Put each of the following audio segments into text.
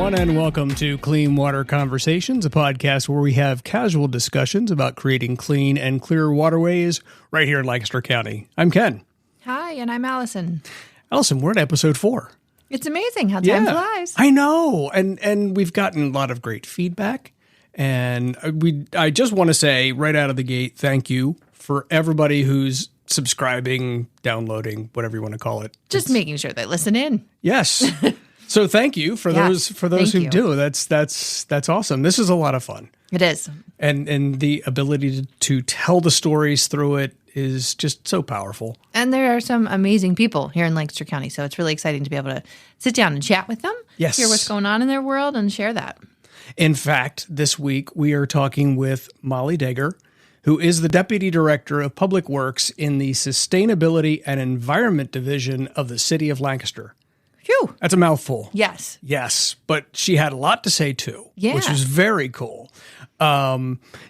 everyone, and welcome to Clean Water Conversations, a podcast where we have casual discussions about creating clean and clear waterways right here in Lancaster County. I'm Ken. Hi, and I'm Allison. Allison, we're at episode 4. It's amazing how time flies. I know, and we've gotten a lot of great feedback, and I just want to say right out of the gate, thank you for everybody who's subscribing, downloading, whatever you want to call it. Just making sure they listen in. Yes. So thank you for those who do. That's awesome. This is a lot of fun. It is. And the ability to tell the stories through it is just so powerful. And there are some amazing people here in Lancaster County, so it's really exciting to be able to sit down and chat with them, hear what's going on in their world, and share that. In fact, this week we are talking with Molly Deger, who is the Deputy Director of Public Works in the Sustainability and Environment Division of the City of Lancaster. Phew. That's a mouthful. Yes. Yes, but she had a lot to say too, yeah, which was very cool.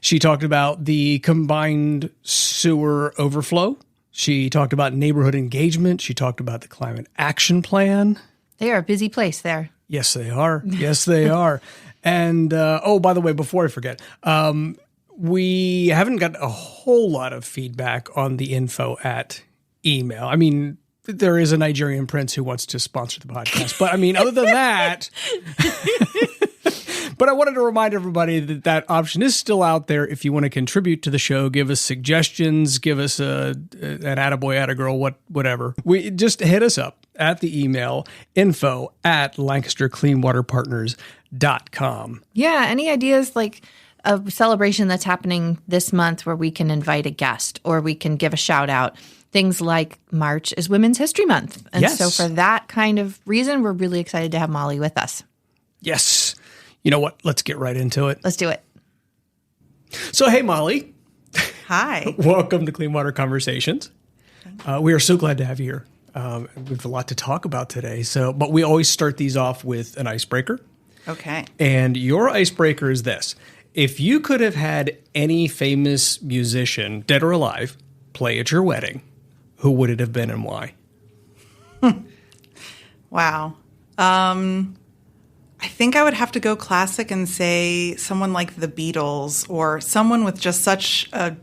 She talked about the combined sewer overflow. She talked about neighborhood engagement. She talked about the climate action plan. They are a busy place there. Yes, they are. Yes, they are. And, by the way, before I forget, we haven't got a whole lot of feedback on the info at email. I mean, there is a Nigerian prince who wants to sponsor the podcast. But I mean, other than that, but I wanted to remind everybody that option is still out there. If you want to contribute to the show, give us suggestions, give us an attaboy, attagirl, whatever. We just hit us up at the email info@lancastercleanwaterpartners.com. Yeah. Any ideas like a celebration that's happening this month where we can invite a guest or we can give a shout out? Things like March is Women's History Month. And so for that kind of reason, we're really excited to have Molly with us. Yes. You know what? Let's get right into it. Let's do it. So, hey, Molly. Hi. Welcome to Clean Water Conversations. We are so glad to have you here. We have a lot to talk about today. But we always start these off with an icebreaker. Okay. And your icebreaker is this. If you could have had any famous musician, dead or alive, play at your wedding, who would it have been and why? Wow. I think I would have to go classic and say someone like the Beatles or someone with just such a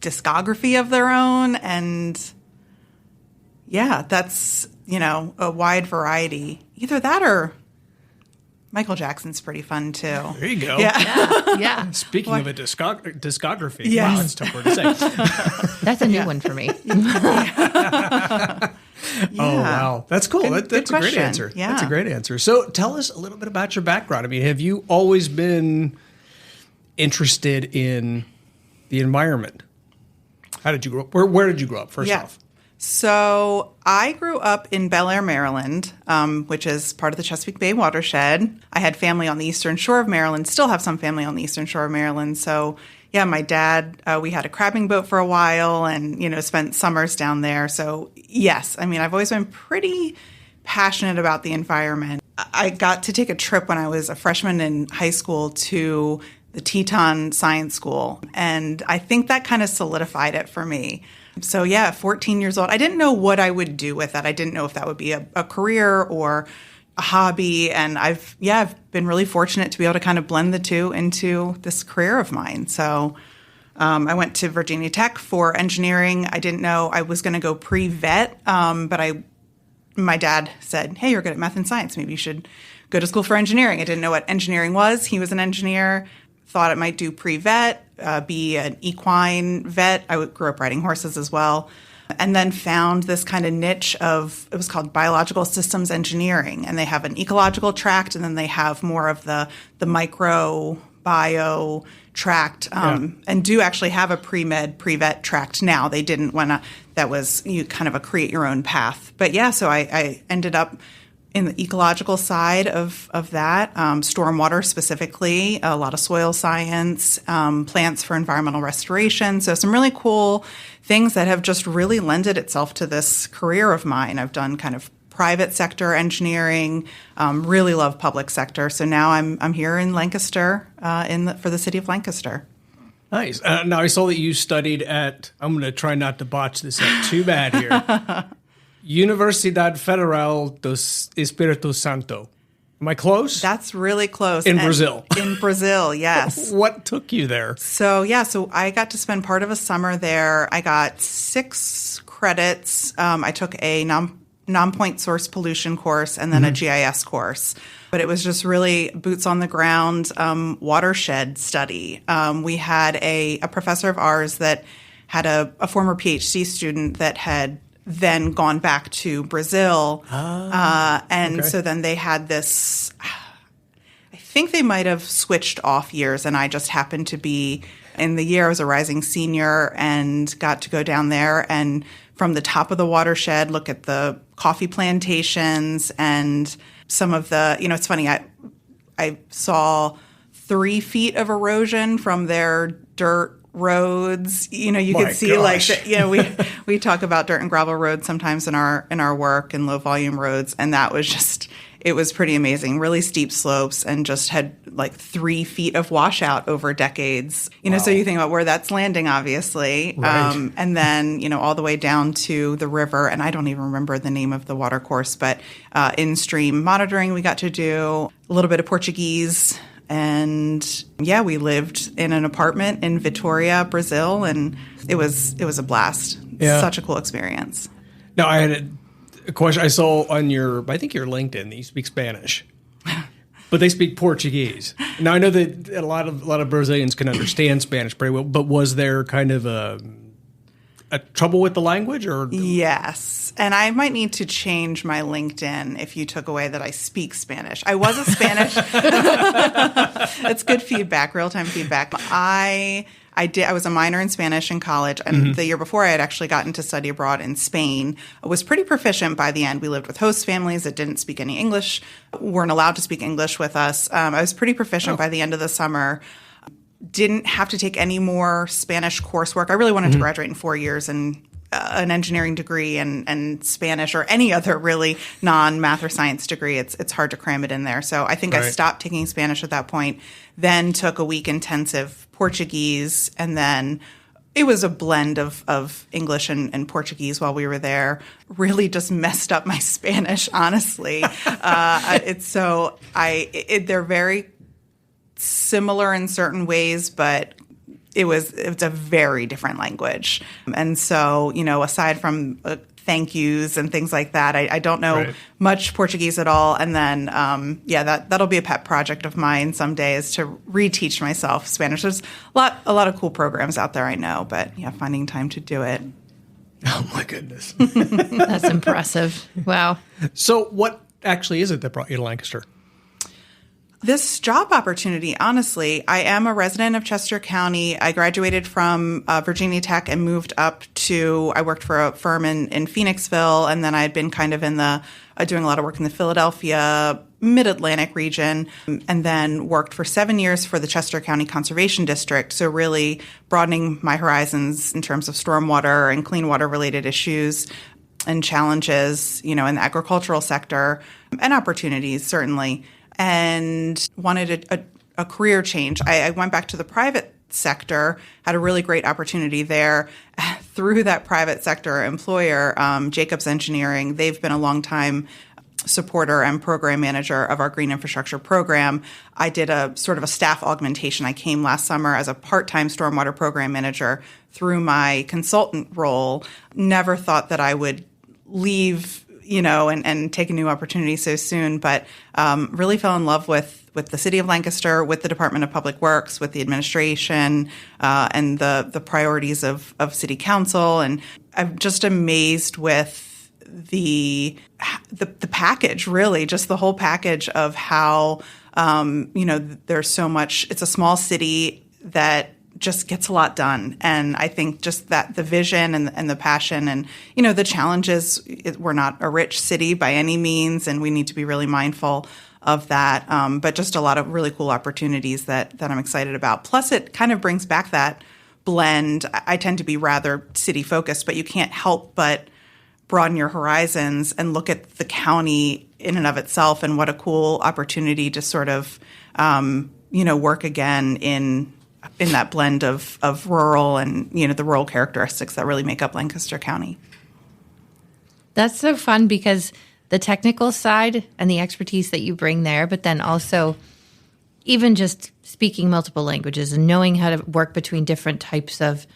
discography of their own. And yeah, that's, a wide variety. Either that or Michael Jackson's pretty fun too. There you go. Yeah. Speaking of a discography, yes. Wow, that's a tough word to say. That's a new one for me. Oh, wow. That's cool. That's a great answer. Yeah. That's a great answer. So tell us a little bit about your background. I mean, have you always been interested in the environment? How did you grow up? Where did you grow up, first off? So I grew up in Bel Air, Maryland, which is part of the Chesapeake Bay watershed. I had family on the eastern shore of Maryland, still have some family on the eastern shore of Maryland. So yeah, my dad, we had a crabbing boat for a while and, spent summers down there. So yes, I mean, I've always been pretty passionate about the environment. I got to take a trip when I was a freshman in high school to the Teton Science School. And I think that kind of solidified it for me. So yeah, 14 years old. I didn't know what I would do with that. I didn't know if that would be a career or a hobby. And I've been really fortunate to be able to kind of blend the two into this career of mine. So I went to Virginia Tech for engineering. I didn't know I was going to go pre-vet, but my dad said, hey, you're good at math and science. Maybe you should go to school for engineering. I didn't know what engineering was. He was an engineer. Thought it might do pre-vet, be an equine vet. I grew up riding horses as well. And then found this kind of niche it was called biological systems engineering. And they have an ecological tract, and then they have more of the micro bio tract, and do actually have a pre-med, pre-vet tract now. They didn't when that was you kind of a create your own path. But yeah, so I ended up in the ecological side of that, stormwater specifically, a lot of soil science, plants for environmental restoration. So some really cool things that have just really lended itself to this career of mine. I've done kind of private sector engineering, really love public sector. So now I'm here in Lancaster for the city of Lancaster. Nice. Now I saw that you studied at, I'm going to try not to botch this up too bad here, Universidad Federal dos Espíritu Santo. Am I close? That's really close. In Brazil. In Brazil, yes. What took you there? So I got to spend part of a summer there. I got 6 credits. I took a non-point source pollution course and then a GIS course. But it was just really boots on the ground watershed study. We had a professor of ours that had a former PhD student that had then gone back to Brazil. So then they had this, I think they might have switched off years, and I just happened to be in the year I was a rising senior and got to go down there and from the top of the watershed look at the coffee plantations and some of the, it's funny, I saw 3 feet of erosion from their dirt roads. You could see we talk about dirt and gravel roads sometimes in our work and low volume roads, and that was just, it was pretty amazing. Really steep slopes and just had like 3 feet of washout over decades. So you think about where that's landing, obviously, right. And then all the way down to the river. And I don't even remember the name of the water course, but in-stream monitoring we got to do, a little bit of Portuguese. And we lived in an apartment in Vitoria, Brazil, and it was a blast. Yeah. Such a cool experience. Now, I had a question. I saw on your LinkedIn that you speak Spanish, but they speak Portuguese. Now, I know that a lot of Brazilians can understand Spanish pretty well, but was there kind of a trouble with the language, or? Yes. And I might need to change my LinkedIn if you took away that I speak Spanish. I was a Spanish. It's good feedback, real-time feedback. I was a minor in Spanish in college, and the year before I had actually gotten to study abroad in Spain. I was pretty proficient by the end. We lived with host families that didn't speak any English, weren't allowed to speak English with us. I was pretty proficient by the end of the summer. Didn't have to take any more Spanish coursework. I really wanted to graduate in 4 years and an engineering degree and Spanish or any other really non-math or science degree. It's hard to cram it in there. So I think I stopped taking Spanish at that point, then took a week intensive Portuguese, and then it was a blend of English and Portuguese while we were there. Really just messed up my Spanish, honestly. They're very similar in certain ways, but it's a very different language. And so, aside from thank yous and things like that, I don't know much Portuguese at all. And then, that'll be a pet project of mine someday, is to reteach myself Spanish. There's a lot of cool programs out there, I know, but finding time to do it. Oh my goodness. That's impressive. Wow. So what actually is it that brought you to Lancaster? This job opportunity, honestly, I am a resident of Chester County. I graduated from Virginia Tech and moved up I worked for a firm in Phoenixville, and then I had been kind of doing a lot of work in the Philadelphia, Mid-Atlantic region, and then worked for 7 years for the Chester County Conservation District. So really broadening my horizons in terms of stormwater and clean water related issues and challenges, in the agricultural sector, and opportunities, certainly. And wanted a career change. I went back to the private sector, had a really great opportunity there. Through that private sector employer, Jacobs Engineering, they've been a long time supporter and program manager of our green infrastructure program. I did a sort of a staff augmentation. I came last summer as a part-time stormwater program manager through my consultant role. Never thought that I would leave and take a new opportunity so soon, but really fell in love with the city of Lancaster, with the Department of Public Works, with the administration, and the priorities of city council. And I'm just amazed with the package, really, just the whole package of how, there's so much. It's a small city that just gets a lot done. And I think just that the vision and the passion and, the challenges, we're not a rich city by any means, and we need to be really mindful of that. But just a lot of really cool opportunities that I'm excited about. Plus, it kind of brings back that blend. I tend to be rather city focused, but you can't help but broaden your horizons and look at the county in and of itself, and what a cool opportunity to sort of, work again in that blend of rural and, the rural characteristics that really make up Lancaster County. That's so fun, because the technical side and the expertise that you bring there, but then also even just speaking multiple languages and knowing how to work between different types of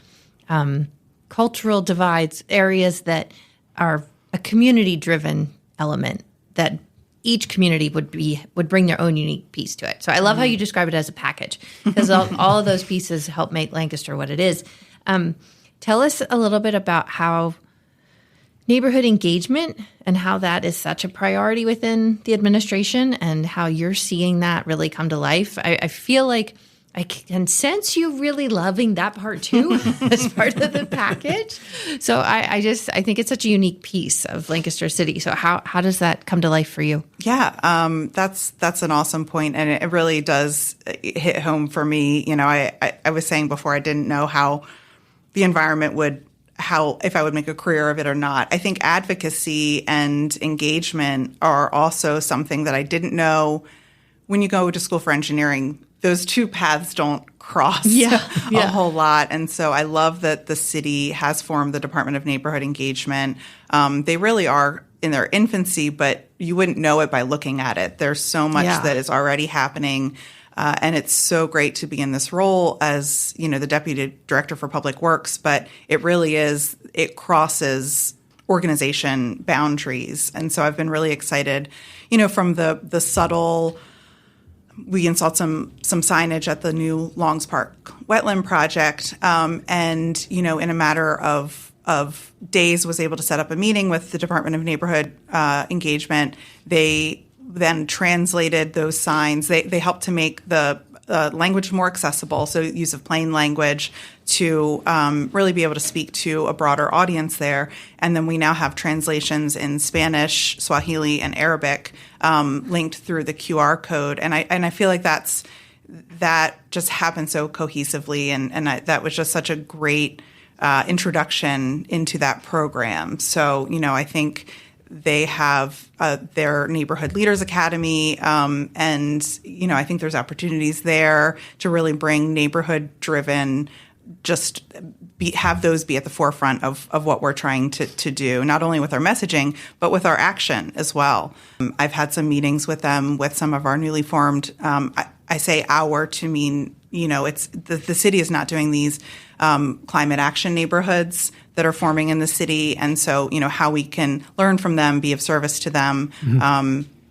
cultural divides, areas that are a community-driven element that each community would bring their own unique piece to it. So I love how you describe it as a package, because all of those pieces help make Lancaster what it is. Tell us a little bit about how neighborhood engagement and how that is such a priority within the administration and how you're seeing that really come to life. I feel like I can sense you really loving that part too as part of the package. So I think it's such a unique piece of Lancaster City. So how does that come to life for you? Yeah, that's an awesome point, and it really does hit home for me. You know, I was saying before I didn't know how the environment if I would make a career of it or not. I think advocacy and engagement are also something that I didn't know. When you go to school for engineering, those two paths don't cross a whole lot. And so I love that the city has formed the Department of Neighborhood Engagement. They really are in their infancy, but you wouldn't know it by looking at it. There's so much that is already happening. And it's so great to be in this role as, you know, the Deputy Director for Public Works, but it really is, it crosses organization boundaries. And so I've been really excited, you know, from the subtle. We installed some signage at the new Longs Park wetland project, and you know, in a matter of days, was able to set up a meeting with the Department of Neighborhood Engagement. They then translated those signs. They helped to make the language more accessible, so use of plain language to really be able to speak to a broader audience there. And then we now have translations in Spanish, Swahili, and Arabic linked through the QR code. And I feel like that just happened so cohesively, and that was just such a great introduction into that program. So, you know, I think they have their Neighborhood Leaders Academy, and, you know, I think there's opportunities there to really bring neighborhood-driven, have those be at the forefront of what we're trying to do, not only with our messaging, but with our action as well. I've had some meetings with them, with some of our newly formed, I say our to mean, you know, it's the city is not doing these climate action neighborhoods that are forming in the city. And so, you know, how we can learn from them, be of service to them.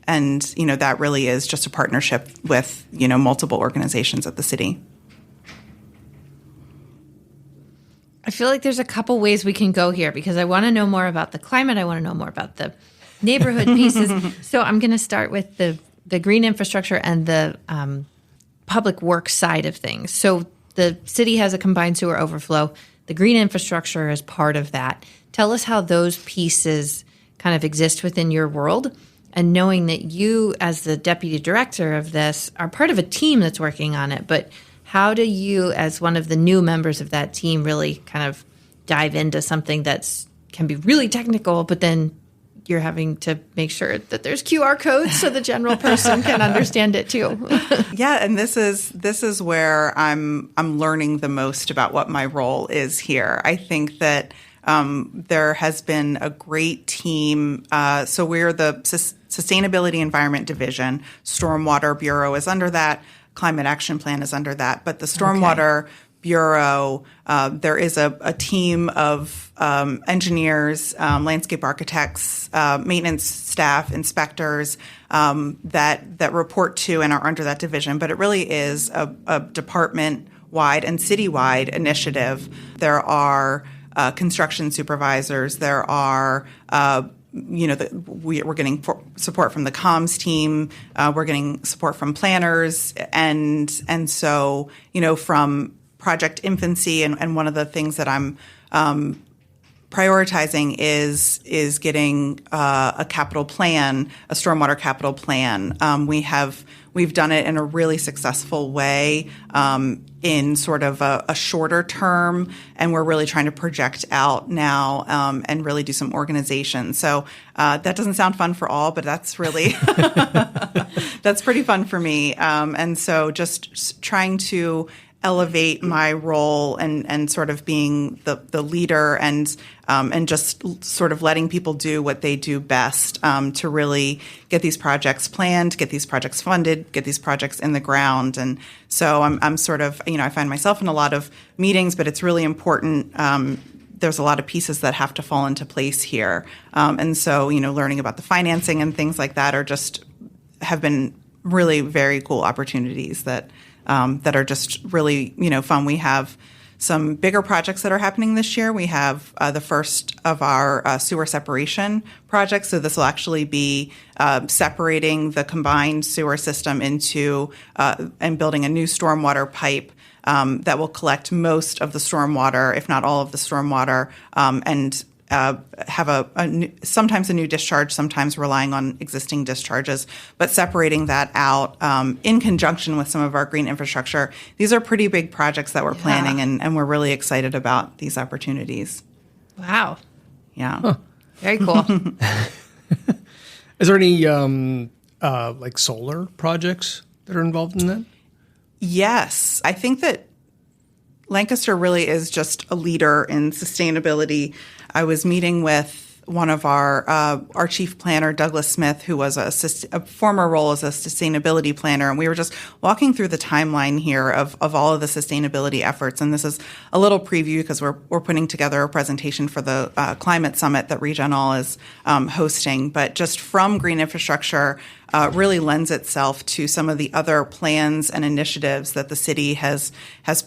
And, you know, that really is just a partnership with, you know, multiple organizations at the city. I feel like there's a couple ways we can go here, because I want to know more about the climate. I want to know more about the neighborhood pieces. So I'm going to start with the green infrastructure and the public works side of things. So the city has a combined sewer overflow. The green infrastructure is part of that. Tell us how those pieces kind of exist within your world, and knowing that you, as the deputy director of this, are part of a team that's working on it. But how do you, as one of the new members of that team, really kind of dive into something that can be really technical, but then you're having to make sure that there's QR codes so the general person can understand it too? Yeah, and this is where I'm learning the most about what my role is here. I think that there has been a great team. So we're the Sustainability Environment Division. Stormwater Bureau is under that. Climate Action Plan is under that. But the Stormwater Bureau, there is a team of engineers, landscape architects, maintenance staff, inspectors that report to and are under that division. But it really is a department-wide and city-wide initiative. There are construction supervisors. There are we're getting support from the comms team. We're getting support from planners, and so, you know, from project infancy, and one of the things that I'm prioritizing is getting a capital plan, a stormwater capital plan. We've done it in a really successful way in sort of a shorter term, and we're really trying to project out now and really do some organization. So that doesn't sound fun for all, but that's really that's pretty fun for me. And so just trying to elevate my role and sort of being the leader and just sort of letting people do what they do best to really get these projects planned, get these projects funded, get these projects in the ground. And so I'm sort of, I find myself in a lot of meetings, but it's really important. There's a lot of pieces that have to fall into place here. And so, learning about the financing and things like that have been really very cool opportunities that are just really, fun. We have some bigger projects that are happening this year. We have the first of our sewer separation projects. So this will actually be separating the combined sewer system into and building a new stormwater pipe that will collect most of the stormwater, if not all of the stormwater, and have sometimes a new discharge, sometimes relying on existing discharges, but separating that out in conjunction with some of our green infrastructure. These are pretty big projects that we're planning, and we're really excited about these opportunities. Wow. Yeah. Huh. Very cool. Is there any like solar projects that are involved in that? Yes. I think that Lancaster really is just a leader in sustainability. I was meeting with one of our chief planner, Douglas Smith, who was a former role as a sustainability planner, and we were just walking through the timeline here of all of the sustainability efforts. And this is a little preview because we're putting together a presentation for the climate summit that Regional is hosting. But just from green infrastructure really lends itself to some of the other plans and initiatives that the city has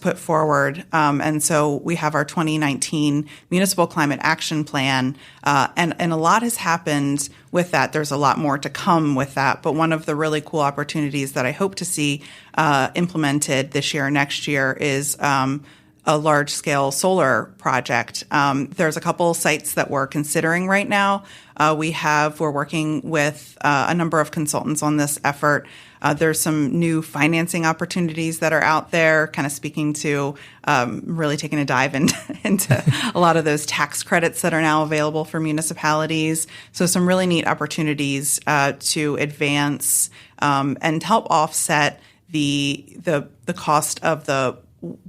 put forward. And so we have our 2019 Municipal Climate Action Plan, and a lot has happened with that. There's a lot more to come with that. But one of the really cool opportunities that I hope to see implemented this year or next year is a large-scale solar project. There's a couple sites that we're considering right now. We're working with a number of consultants on this effort. There's some new financing opportunities that are out there, kind of speaking to really taking a dive into a lot of those tax credits that are now available for municipalities. So some really neat opportunities to advance and help offset the cost of the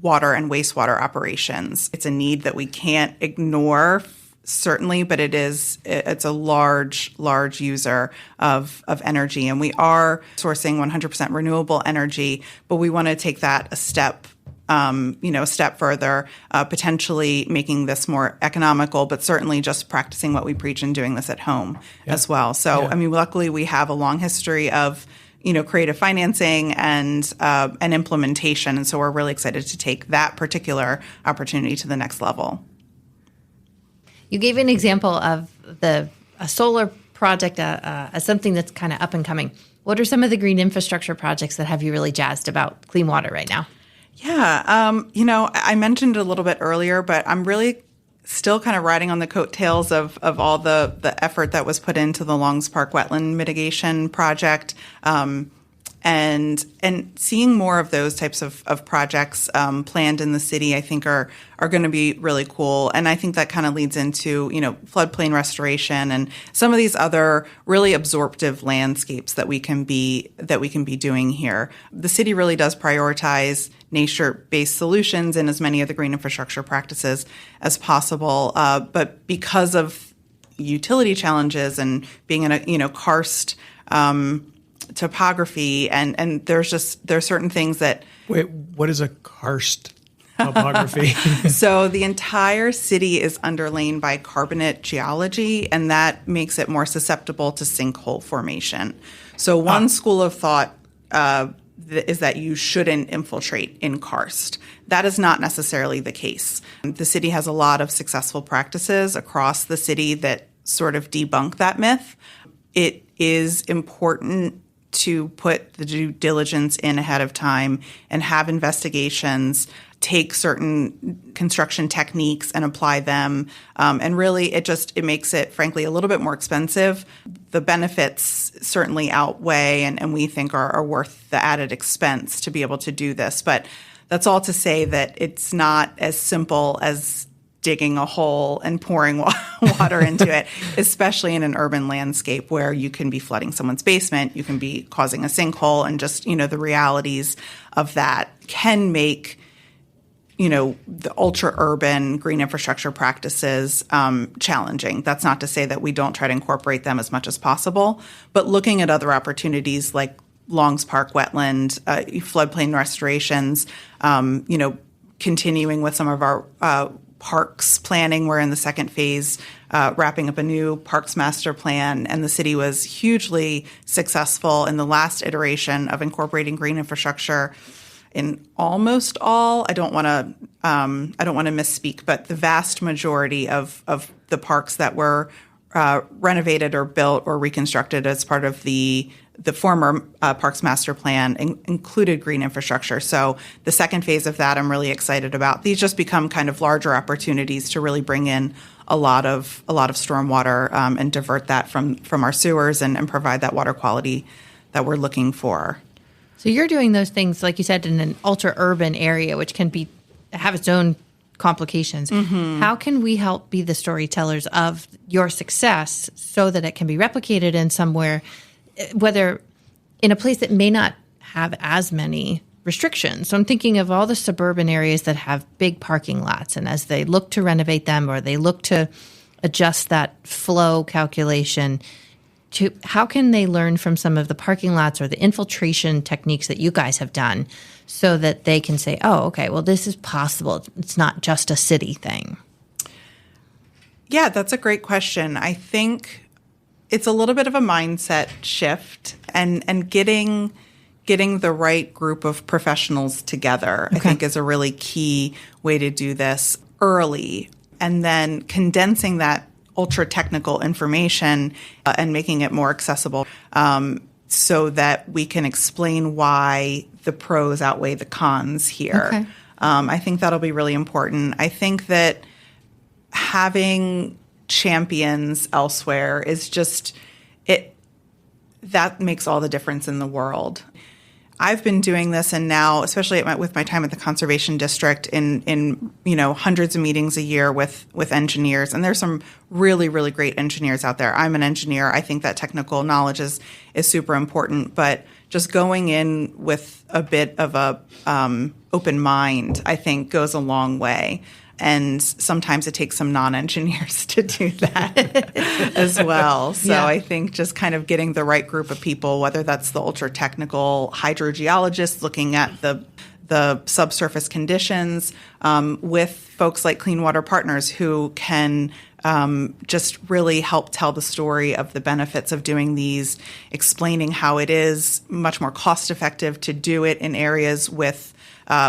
water and wastewater operations. It's a need that we can't ignore, certainly, but it's a large user of energy. And we are sourcing 100% renewable energy, but we want to take that a step further, potentially making this more economical, but certainly just practicing what we preach and doing this at home as well. So, luckily we have a long history of creative financing and implementation. And so we're really excited to take that particular opportunity to the next level. You gave an example of a solar project as something that's kind of up and coming. What are some of the green infrastructure projects that have you really jazzed about clean water right now? Yeah. I mentioned it a little bit earlier, but I'm really still kind of riding on the coattails of all the effort that was put into the Longs Park wetland mitigation project. And seeing more of those types of projects planned in the city, I think are going to be really cool. And I think that kind of leads into floodplain restoration and some of these other really absorptive landscapes that we can be doing here. The city really does prioritize nature-based solutions in as many of the green infrastructure practices as possible. But because of utility challenges and being in a karst topography, and there's certain things that... Wait, what is a karst topography? So the entire city is underlain by carbonate geology, and that makes it more susceptible to sinkhole formation. So one school of thought is that you shouldn't infiltrate in karst. That is not necessarily the case. The city has a lot of successful practices across the city that sort of debunk that myth. It is important to put the due diligence in ahead of time and have investigations, take certain construction techniques and apply them. And really, it makes it, frankly, a little bit more expensive. The benefits certainly outweigh and we think are worth the added expense to be able to do this. But that's all to say that it's not as simple as digging a hole and pouring water into it, especially in an urban landscape where you can be flooding someone's basement, you can be causing a sinkhole, and just, the realities of that can make the ultra-urban green infrastructure practices challenging. That's not to say that we don't try to incorporate them as much as possible, but looking at other opportunities like Longs Park wetland, floodplain restorations, continuing with some of our parks planning. We're in the second phase, wrapping up a new parks master plan, and the city was hugely successful in the last iteration of incorporating green infrastructure in almost all. I don't want to misspeak, but the vast majority of the parks that were renovated or built or reconstructed as part of the former Parks Master Plan included green infrastructure. So the second phase of that I'm really excited about. These just become kind of larger opportunities to really bring in a lot of stormwater and divert that from our sewers and provide that water quality that we're looking for. So you're doing those things, like you said, in an ultra-urban area, which can have its own complications. Mm-hmm. How can we help be the storytellers of your success so that it can be replicated in somewhere, whether in a place that may not have as many restrictions? So I'm thinking of all the suburban areas that have big parking lots, and as they look to renovate them or they look to adjust that flow calculation, how can they learn from some of the parking lots or the infiltration techniques that you guys have done so that they can say, oh, okay, well, this is possible. It's not just a city thing. Yeah, that's a great question. I think it's a little bit of a mindset shift and getting the right group of professionals together, okay, I think is a really key way to do this early, and then condensing that ultra technical information and making it more accessible so that we can explain why the pros outweigh the cons here. Okay. I think that'll be really important. I think that having champions elsewhere is just that makes all the difference in the world. I've been doing this, and now, especially with my time at the Conservation District, in hundreds of meetings a year with engineers, and there's some really, really great engineers out there. I'm an engineer. I think that technical knowledge is super important, but just going in with a bit of a open mind, I think, goes a long way. And sometimes it takes some non-engineers to do that as well. So yeah. I think just kind of getting the right group of people, whether that's the ultra-technical hydrogeologists looking at the subsurface conditions, with folks like Clean Water Partners who can just really help tell the story of the benefits of doing these, explaining how it is much more cost-effective to do it in areas with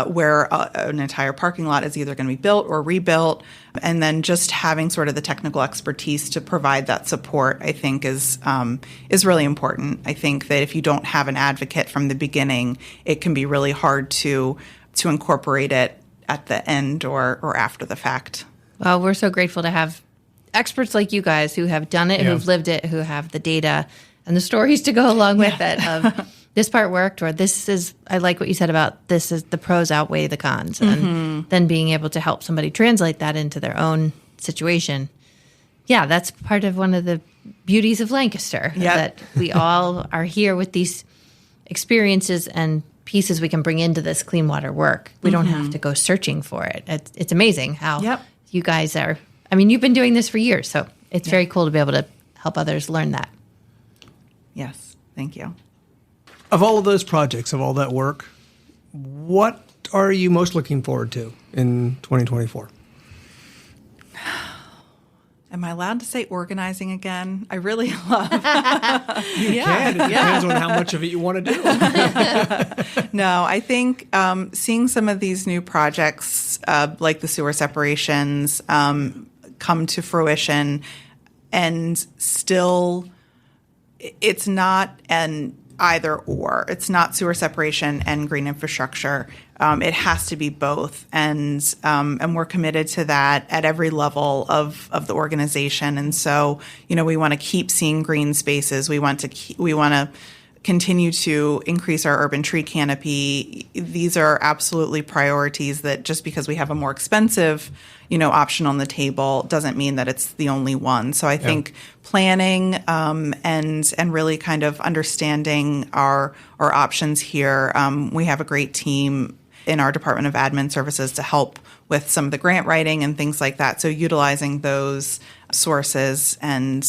where an entire parking lot is either going to be built or rebuilt, and then just having sort of the technical expertise to provide that support, I think is really important. I think that if you don't have an advocate from the beginning, it can be really hard to incorporate it at the end or after the fact. Well, we're so grateful to have experts like you guys who have done it, who've lived it, who have the data and the stories to go along with it of this part worked, or I like what you said about this is the pros outweigh the cons, and then being able to help somebody translate that into their own situation. Yeah, that's part of one of the beauties of Lancaster, that we all are here with these experiences and pieces we can bring into this clean water work. We don't have to go searching for it. It's amazing how you guys are. I mean, you've been doing this for years, so it's very cool to be able to help others learn that. Yes, thank you. Of all of those projects, of all that work, what are you most looking forward to in 2024? Am I allowed to say organizing again? I really love. You can. It depends on how much of it you want to do. No, I think seeing some of these new projects, like the sewer separations, come to fruition, and still, it's not an either or. It's not sewer separation and green infrastructure. It has to be both, and we're committed to that at every level of the organization. And so, we want to keep seeing green spaces. We want to continue to increase our urban tree canopy. These are absolutely priorities that just because we have a more expensive, option on the table doesn't mean that it's the only one. So I think planning and really kind of understanding our options here. We have a great team in our Department of Admin Services to help with some of the grant writing and things like that. So utilizing those sources and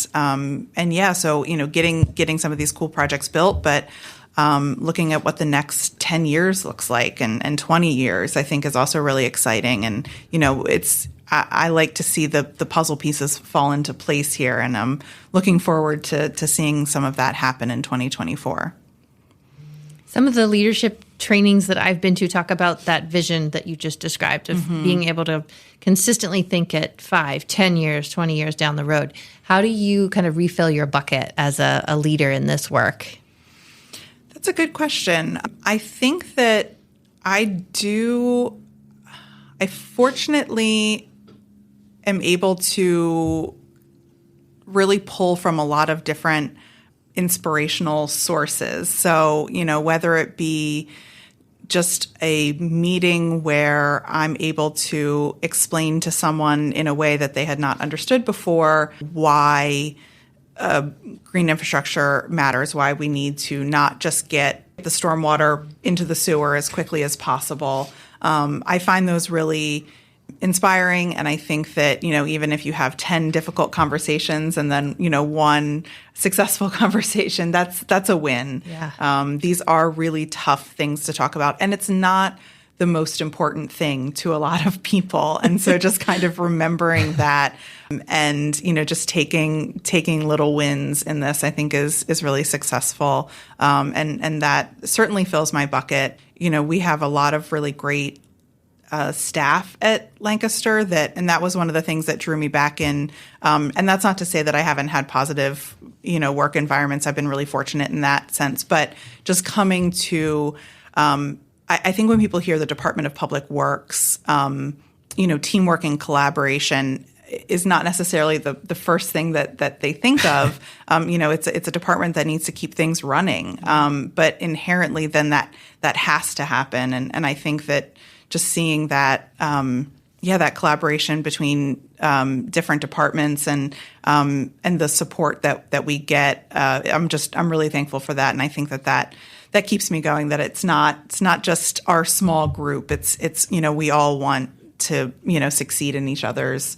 yeah, so getting some of these cool projects built, but looking at what the next 10 years looks like and 20 years, I think is also really exciting. And I like to see the puzzle pieces fall into place here, and I'm looking forward to seeing some of that happen in 2024. Some of the leadership trainings that I've been to talk about that vision that you just described of being able to consistently think at 5, 10 years, 20 years down the road. How do you kind of refill your bucket as a leader in this work? That's a good question. I think that I fortunately am able to really pull from a lot of different inspirational sources. So, whether it be just a meeting where I'm able to explain to someone in a way that they had not understood before why green infrastructure matters, why we need to not just get the stormwater into the sewer as quickly as possible. I find those really inspiring, and I think that even if you have 10 difficult conversations and then one successful conversation, that's a win. Yeah. These are really tough things to talk about, and it's not the most important thing to a lot of people. And so just kind of remembering that and just taking little wins in this, I think is really successful, and that certainly fills my bucket. We have a lot of really great staff at Lancaster and that was one of the things that drew me back in. And that's not to say that I haven't had positive, work environments. I've been really fortunate in that sense, but just coming to, I think when people hear the Department of Public Works, teamwork and collaboration is not necessarily the first thing that they think of. It's a department that needs to keep things running. But inherently then that has to happen. And I think that just seeing that, that collaboration between different departments and the support that we get, I'm really thankful for that, and I think that keeps me going. That it's not just our small group. It's we all want to succeed in each other's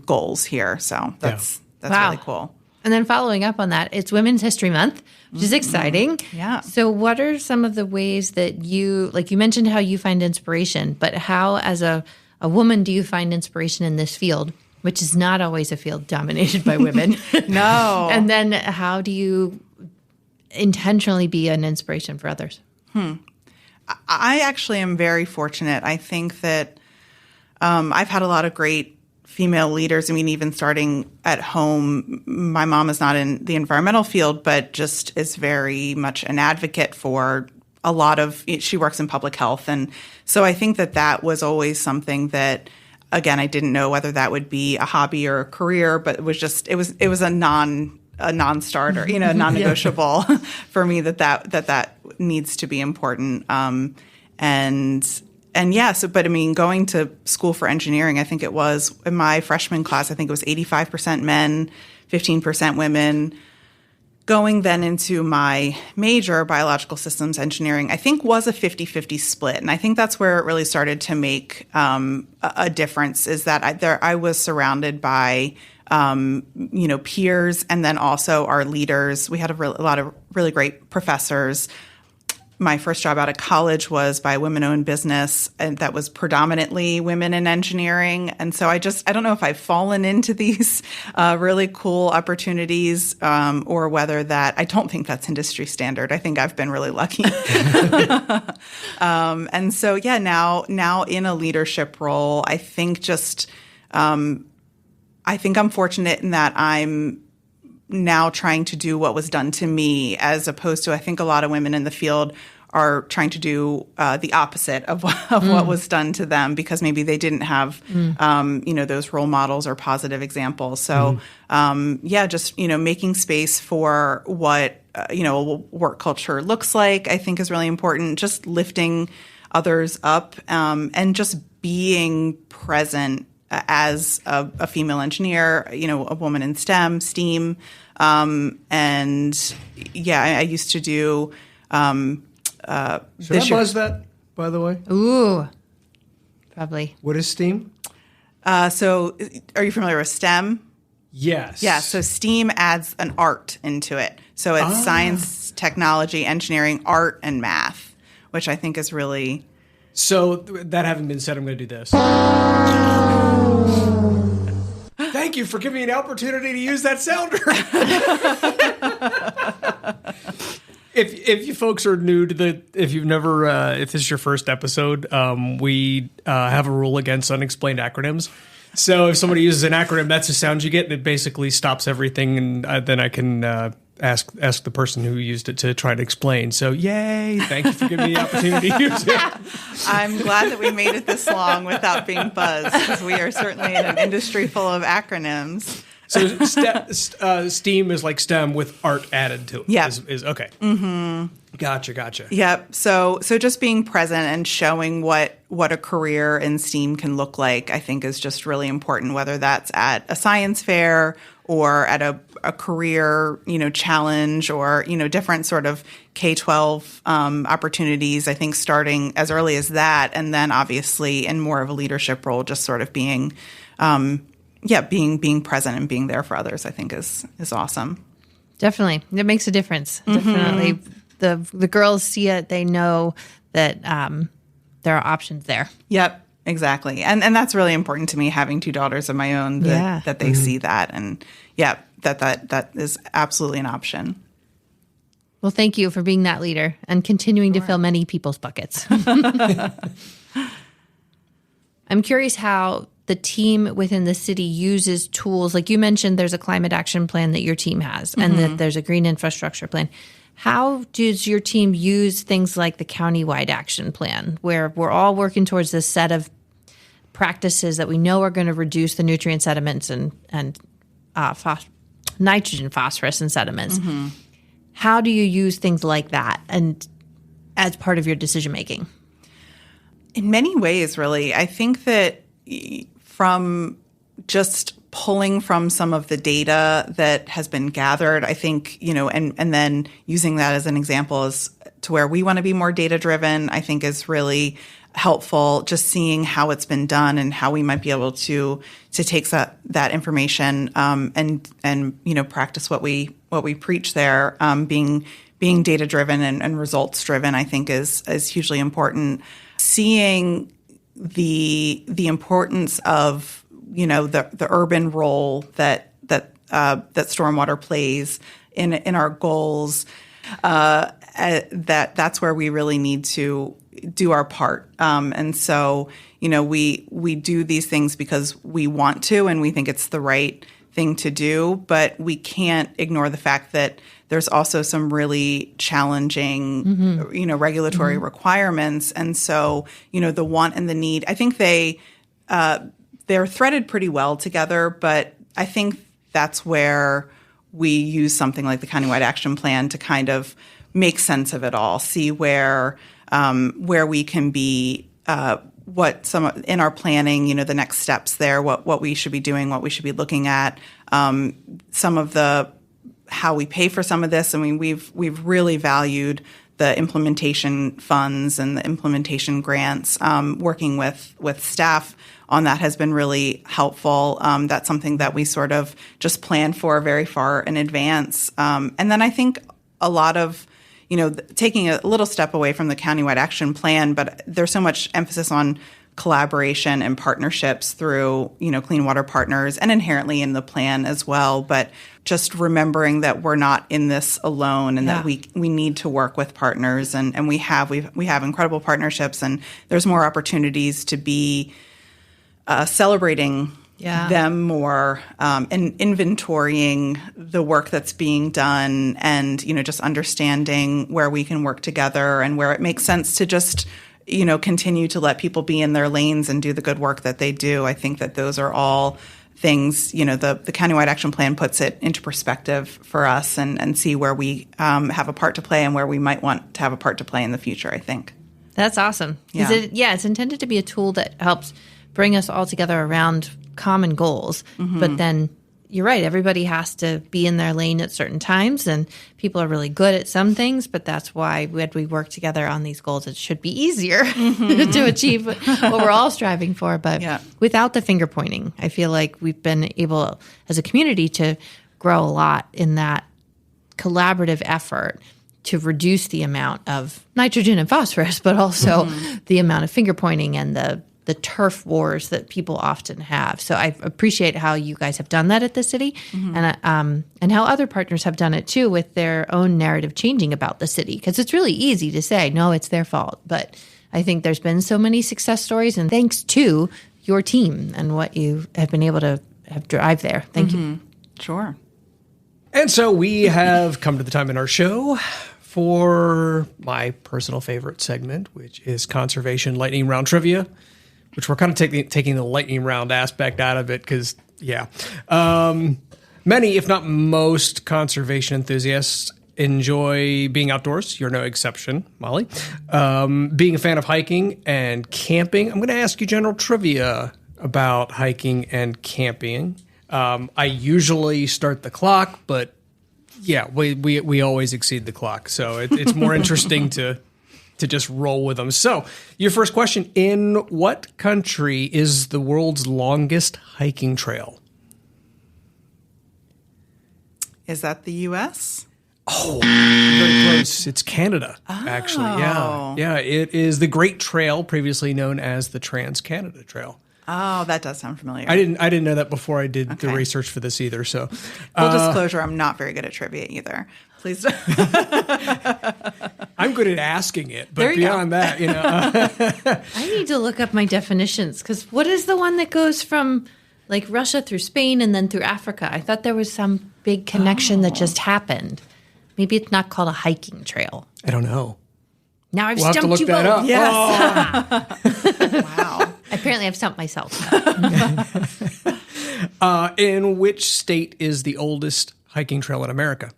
goals here. So that's wow. really cool. And then following up on that, it's Women's History Month, which is exciting. Yeah. So what are some of the ways that you mentioned how you find inspiration, but how as a woman do you find inspiration in this field, which is not always a field dominated by women? No. And then how do you intentionally be an inspiration for others? I actually am very fortunate. I think that I've had a lot of great female leaders. I mean, even starting at home, my mom is not in the environmental field, but just is very much an advocate for a lot of, she works in public health. And so I think that was always something that, again, I didn't know whether that would be a hobby or a career, but it was a non-starter, non-negotiable for me that needs to be important. And yeah, but I mean, going to school for engineering, I think it was in my freshman class, I think it was 85% men, 15% women. Going then into my major, biological systems engineering, I think was a 50-50 split. And I think that's where it really started to make a difference, is that I was surrounded by peers, and then also our leaders. We had a lot of really great professors. My first job out of college was by a women-owned business, and that was predominantly women in engineering. And so I don't know if I've fallen into these really cool opportunities, or whether I don't think that's industry standard. I think I've been really lucky. And so, yeah, now in a leadership role, I think I'm fortunate in that I'm now trying to do what was done to me, as opposed to, I think a lot of women in the field are trying to do the opposite of what was done to them, because maybe they didn't have, those role models or positive examples. So, just, making space for what, work culture looks like, I think is really important. Just lifting others up, and just being present as a female engineer, a woman in STEAM. And yeah, I used to do. Should I buzz that? by the way? Ooh, probably. What is STEAM? So are you familiar with STEM? Yes. Yeah, so STEAM adds an art into it. So it's science, technology, engineering, art, and math, which I think is really... So that having been said, I'm going to do this. Thank you for giving me an opportunity to use that sounder. If you folks are new to if this is your first episode, we have a rule against unexplained acronyms. So if somebody uses an acronym, that's the sound you get, and it basically stops everything, and then I can ask the person who used it to try to explain. So yay! Thank you for giving me the opportunity to use it. I'm glad that we made it this long without being buzzed, because we are certainly in an industry full of acronyms. So STEAM is like STEM with art added to it. Yeah. Is okay. Mm-hmm. Gotcha. Yep. So just being present and showing what a career in STEAM can look like, I think is just really important, whether that's at a science fair or at a career, challenge or, different sort of K-12 opportunities. I think starting as early as that, and then obviously in more of a leadership role, just sort of being present and being there for others, I think is awesome. Definitely. It makes a difference. Mm-hmm. Definitely. The girls see it. They know that there are options there. Yep, exactly. And that's really important to me, having two daughters of my own, that they see that. And that is absolutely an option. Well, thank you for being that leader and continuing to fill many people's buckets. I'm curious how the team within the city uses tools. Like you mentioned, there's a climate action plan that your team has, and that there's a green infrastructure plan. How does your team use things like the countywide action plan, where we're all working towards this set of practices that we know are going to reduce the nutrient sediments and nitrogen, phosphorus, and sediments? Mm-hmm. How do you use things like that and as part of your decision making? In many ways, really. I think that from just pulling from some of the data that has been gathered, I think, and then using that as an example as to where we want to be more data driven, I think is really helpful. Just seeing how it's been done and how we might be able to take that information and practice what we preach there. Being data driven and results driven, I think is hugely important. Seeing the importance of the urban role that stormwater plays in our goals, that's where we really need to do our part. And so, we do these things because we want to, and we think it's the right thing to do, but we can't ignore the fact that there's also some really challenging, regulatory requirements. And so, the want and the need, I think they're threaded pretty well together, but I think that's where we use something like the countywide action plan to kind of make sense of it all, see where we can be, in our planning, the next steps there, what we should be doing, what we should be looking at, some of how we pay for some of this. I mean, we've really valued the implementation funds and the implementation grants. Working with staff on that has been really helpful. That's something that we sort of just plan for very far in advance. And then I think a lot of, taking a little step away from the countywide action plan, but there's so much emphasis on collaboration and partnerships through, Clean Water Partners and inherently in the plan as well. But just remembering that we're not in this alone and that we need to work with partners, and we have incredible partnerships, and there's more opportunities to be celebrating them more, and inventorying the work that's being done, and just understanding where we can work together and where it makes sense to just continue to let people be in their lanes and do the good work that they do. I think that those are all things, the countywide action plan puts it into perspective for us and see where we have a part to play and where we might want to have a part to play in the future, I think. That's awesome. It's intended to be a tool that helps bring us all together around common goals, but then you're right. Everybody has to be in their lane at certain times, and people are really good at some things, but that's why when we work together on these goals, it should be easier to achieve what we're all striving for. But without the finger pointing, I feel like we've been able as a community to grow a lot in that collaborative effort to reduce the amount of nitrogen and phosphorus, but also the amount of finger pointing and the turf wars that people often have. So I appreciate how you guys have done that at the city, and how other partners have done it too with their own narrative changing about the city. Because it's really easy to say, no, it's their fault. But I think there's been so many success stories, and thanks to your team and what you have been able to have drive there. Thank you. Sure. And so we have come to the time in our show for my personal favorite segment, which is Conservation Lightning Round Trivia, which we're kind of taking the lightning round aspect out of it because, many, if not most, conservation enthusiasts enjoy being outdoors. You're no exception, Molly. Being a fan of hiking and camping, I'm going to ask you general trivia about hiking and camping. I usually start the clock, but we always exceed the clock. So it's more interesting to just roll with them. So your first question, in what country is the world's longest hiking trail? Is that the U.S.? Oh, very close. It's Canada, actually. Yeah. It is the Great Trail, previously known as the Trans-Canada Trail. Oh, that does sound familiar. I didn't know that before I did the research for this either. So, full disclosure, I'm not very good at trivia either. Please don't. I'm good at asking it, but beyond that, I need to look up my definitions, because what is the one that goes from like Russia through Spain and then through Africa? I thought there was some big connection that just happened. Maybe it's not called a hiking trail. I don't know. Now I've we'll stumped have to look you that both. up. Yes. Wow. Apparently I've stumped myself. In which state is the oldest hiking trail in America?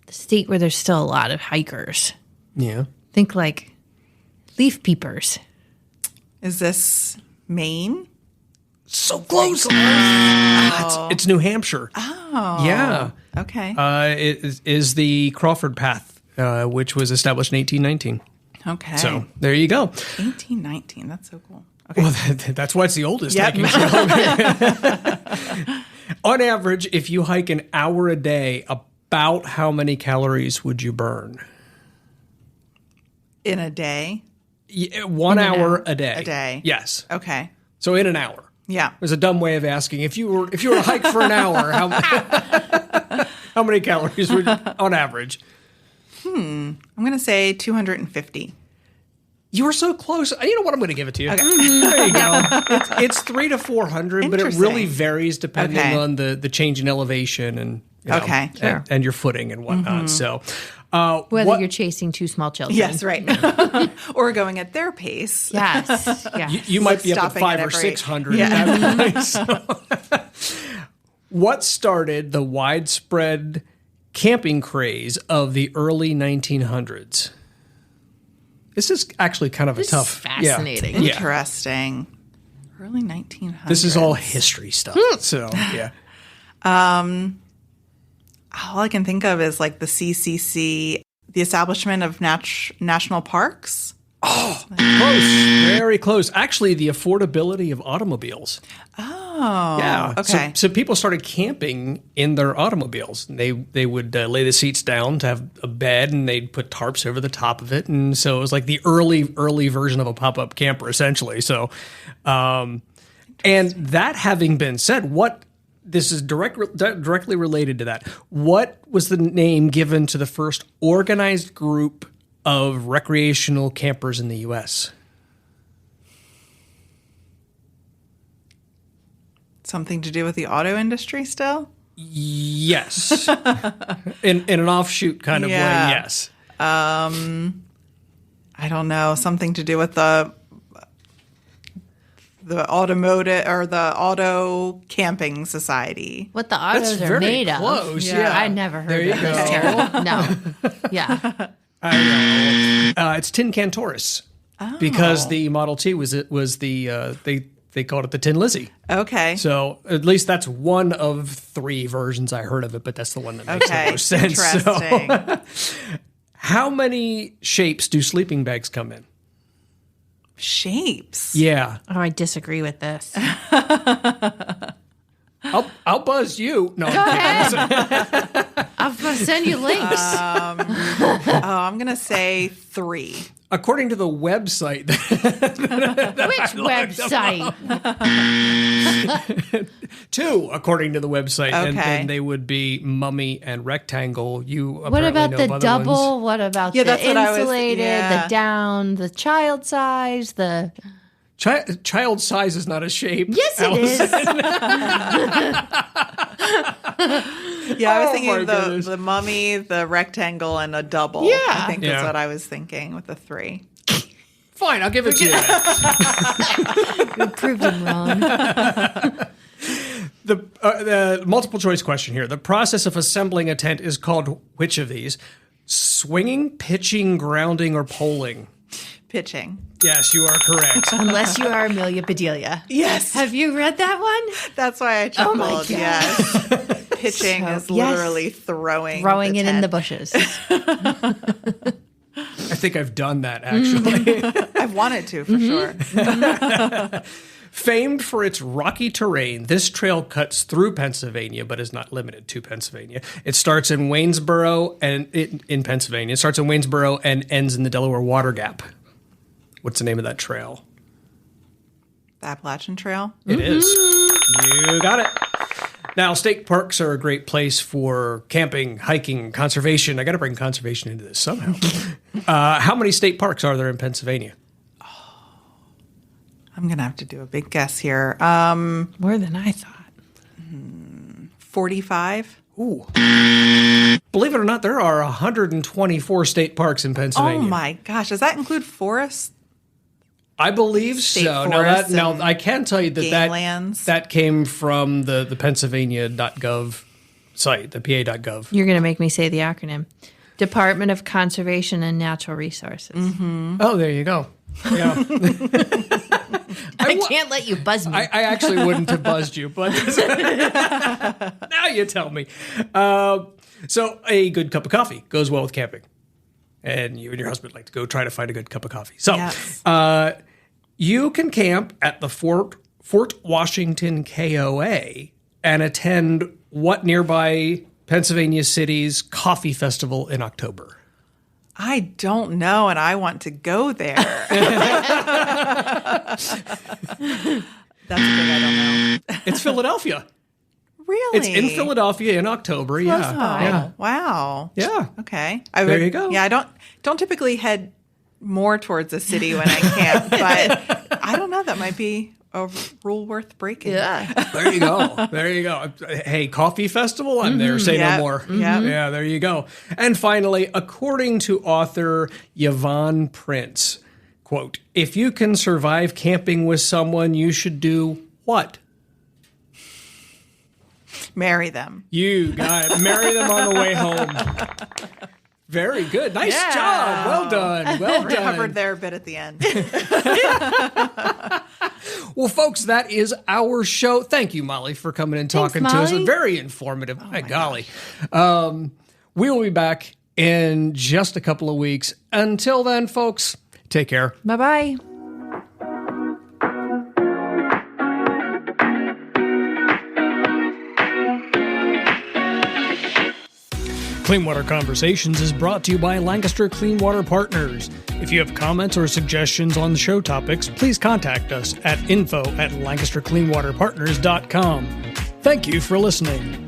The state where there's still a lot of hikers. Yeah. Think like leaf peepers. Is this Maine? So close. It's New Hampshire. Oh. Yeah. Okay. It is the Crawford Path, which was established in 1819. Okay. So there you go. 1819. That's so cool. Okay. Well, that's why it's the oldest hiking trail. On average, if you hike an hour a day, about how many calories would you burn? In a day? 1 hour a day. A day. Yes. Okay. So in an hour. Yeah. There's a dumb way of asking. If you were to hike for an hour, how many calories would on average? I'm going to say 250. You were so close. You know what? I'm going to give it to you. Okay. There you go. It's 300 to 400, but it really varies depending on the change in elevation and and your footing and whatnot. So whether you're chasing two small children. Yes, right. Or going at their pace. Yes. You might be up at 500 or 600 at that point. So. What started the widespread camping craze of the early 1900s? This is actually kind of a tough. Fascinating. Yeah. Interesting. Early 1900s. This is all history stuff. So, yeah. All I can think of is like the CCC, the establishment of national parks. Oh, close. Very close. Actually, the affordability of automobiles. Oh. Yeah. Okay. So people started camping in their automobiles. They would lay the seats down to have a bed, and they'd put tarps over the top of it. And so it was like the early version of a pop-up camper, essentially. So, and that having been said, this is directly related to that. What was the name given to the first organized group of recreational campers in the U.S.? Something to do with the auto industry still? Yes. in an offshoot kind of way, yes. I don't know. Something to do with the automotive or the auto camping society. What the autos are made of. Close. Yeah. I never heard of that. It's terrible. No. Yeah. I know. It's Tin Can Taurus. Because the Model T was the they they called it the Tin Lizzie. Okay. So at least that's one of 3 versions I heard of it, but that's the one that makes the most sense. Interesting. So, how many shapes do sleeping bags come in? Shapes. Yeah. Oh, I disagree with this. I'll buzz you. No, I'm kidding. I'm going to send you links. I'm going to say 3. According to the website, Which website? 2, according to the website, and Okay. then they would be mummy and rectangle. You What apparently about know the of other double? ones. What about Yeah, the that's what I was- insulated, yeah. the down, the child size, the... Child size is not a shape. Yes, it is. Yeah, I was Oh, thinking my of goodness. the mummy, the rectangle, and a double. Yeah. I think Yeah. that's what I was thinking with the 3. Fine, I'll give it to you. You proved him wrong. The multiple choice question here. The process of assembling a tent is called which of these? Swinging, pitching, grounding, or poling? Pitching. Yes, you are correct. Unless you are Amelia Bedelia. Yes. Have you read that one? That's why I chuckled. Oh my God. Yes. Pitching So- is yes. literally throwing Throwing it in the tent. bushes. I think I've done that, actually. I've wanted to, for sure. Famed for its rocky terrain, this trail cuts through Pennsylvania, but is not limited to Pennsylvania. It starts in Waynesboro in Pennsylvania. It starts in Waynesboro and ends in the Delaware Water Gap. What's the name of that trail? The Appalachian Trail. It is. You got it. Now, state parks are a great place for camping, hiking, conservation. I got to bring conservation into this somehow. How many state parks are there in Pennsylvania? I'm going to have to do a big guess here. More than I thought. 45. Ooh. Believe it or not, there are 124 state parks in Pennsylvania. Oh my gosh. Does that include forests? I believe State so. forests Now and I can tell you that game lands? that came from the Pennsylvania.gov site, the PA.gov. You're going to make me say the acronym. Department of Conservation and Natural Resources. Oh, there you go. Yeah. I can't let you buzz me. I actually wouldn't have buzzed you, but now you tell me. So a good cup of coffee goes well with camping. And you and your husband like to go try to find a good cup of coffee. So Yes. you can camp at the Fort Washington KOA and attend what nearby Pennsylvania city's coffee festival in October? I don't know, and I want to go there. That's a big I don't know. It's Philadelphia. Really? It's in Philadelphia in October. Yeah. Oh, Yeah. wow. Yeah. Okay. There you go. Yeah, I don't typically head more towards a city when I camp, but I don't know. That might be a rule worth breaking. yeah. There you go. There you go. Hey, coffee festival, I'm there. Say Yep. no more. Yep. Yeah, there you go. And finally, according to author Yvonne Prince, quote, if you can survive camping with someone, you should do what? Marry them. You got it. Marry them on the way home. Very good. Nice Yeah. job. Well done. Well done. Recovered there a bit at the end. Well, folks, that is our show. Thank you, Molly, for coming and talking to us. Molly. Very informative. My golly. We will be back in just a couple of weeks. Until then, folks, take care. Bye-bye. Clean Water Conversations is brought to you by Lancaster Clean Water Partners. If you have comments or suggestions on the show topics, please contact us at info@lancastercleanwaterpartners.com. Thank you for listening.